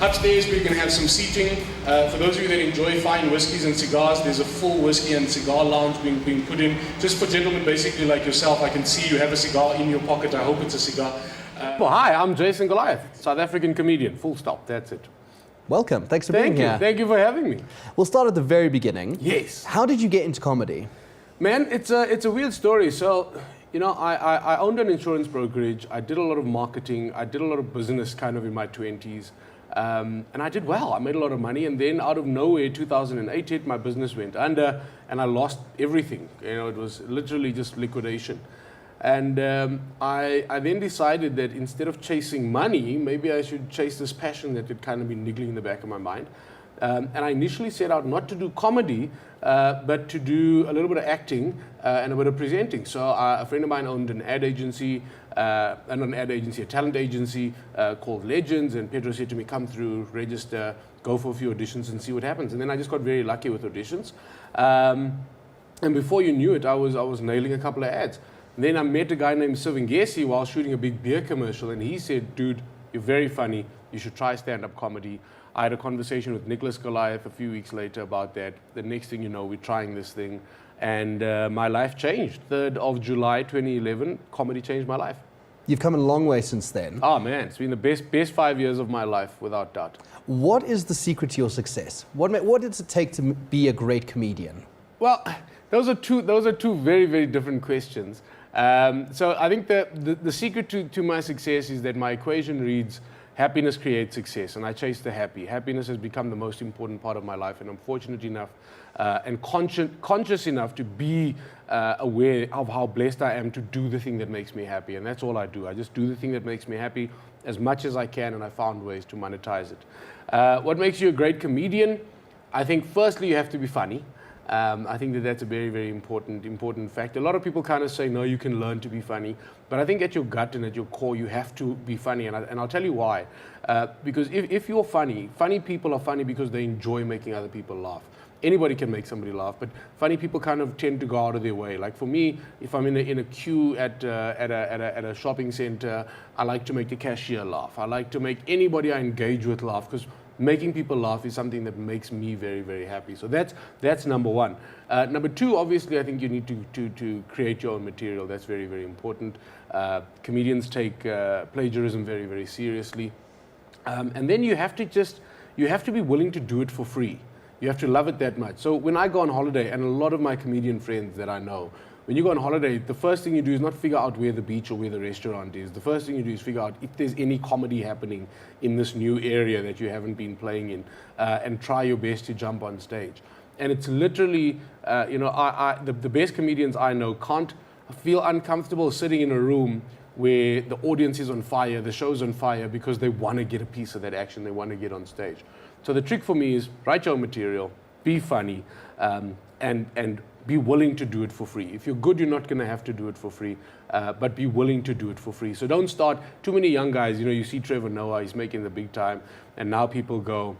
Upstairs we're going to have some seating. For those of you that enjoy fine whiskies and cigars, there's a full whiskey and cigar lounge being put in. Just for gentlemen basically like yourself, I can see you have a cigar in your pocket. I hope it's a cigar. Well, hi, I'm Jason Goliath, South African comedian. Full stop, that's it. Welcome, thanks for being here. Thank you for having me. We'll start at the very beginning. Yes. How did you get into comedy? Man, it's a weird story. So, you know, I owned an insurance brokerage. I did a lot of marketing. I did a lot of business kind of in my 20s. And I did well. I made a lot of money. And then out of nowhere, 2008 hit, my business went under and I lost everything. You know, it was literally just liquidation. And I then decided that instead of chasing money, maybe I should chase this passion that had kind of been niggling in the back of my mind. And I initially set out not to do comedy, but to do a little bit of acting and a bit of presenting. So a friend of mine owned an ad agency, a talent agency called Legends, and Pedro said to me, come through, register, go for a few auditions and see what happens. And then I just got very lucky with auditions. And before you knew it, I was nailing a couple of ads. And then I met a guy named Sivingesi while shooting a big beer commercial, and he said, dude, you're very funny, you should try stand-up comedy. I had a conversation with Jason Goliath a few weeks later about that. The next thing you know, we're trying this thing, and my life changed. 3rd of July 2011, comedy changed my life. You've come a long way since then. Oh man, it's been the best 5 years of my life, without doubt. What is the secret to your success? What does it take to be a great comedian? Well, those are two very, very different questions. So I think the secret to my success is that my equation reads, happiness creates success, and I chase the happy. Happiness has become the most important part of my life, and I'm fortunate enough and conscious enough to be aware of how blessed I am to do the thing that makes me happy, and that's all I do. I just do the thing that makes me happy as much as I can, and I found ways to monetize it. What makes you a great comedian? I think firstly you have to be funny. I think that's a very, very important fact. A lot of people kind of say, no, you can learn to be funny. But I think at your gut and at your core, you have to be funny. And I'll tell you why. Because if you're funny people are funny because they enjoy making other people laugh. Anybody can make somebody laugh, but funny people kind of tend to go out of their way. Like for me, if I'm in a queue at a shopping center, I like to make the cashier laugh. I like to make anybody I engage with laugh, because making people laugh is something that makes me very, very happy. So that's number one. Number two, obviously, I think you need to create your own material. That's very, very important. Comedians take plagiarism very, very seriously. And then you have to be willing to do it for free. You have to love it that much. So when I go on holiday, and a lot of my comedian friends that I know, when you go on holiday, the first thing you do is not figure out where the beach or where the restaurant is. The first thing you do is figure out if there's any comedy happening in this new area that you haven't been playing in, and try your best to jump on stage. And it's literally, the best comedians I know can't feel uncomfortable sitting in a room where the audience is on fire, the show's on fire, because they want to get a piece of that action, they want to get on stage. So the trick for me is write your own material, be funny, and be willing to do it for free. If you're good, you're not going to have to do it for free, but be willing to do it for free. So don't start. Too many young guys, you see Trevor Noah, he's making the big time, and now people go,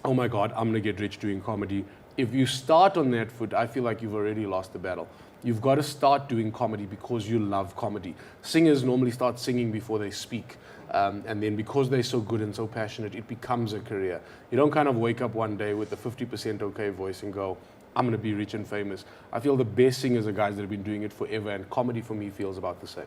oh my God, I'm going to get rich doing comedy. If you start on that foot, I feel like you've already lost the battle. You've got to start doing comedy because you love comedy. Singers normally start singing before they speak. And then because they're so good and so passionate, it becomes a career. You don't kind of wake up one day with a 50% okay voice and go, I'm going to be rich and famous. I feel the best singers are guys that have been doing it forever, and comedy for me feels about the same.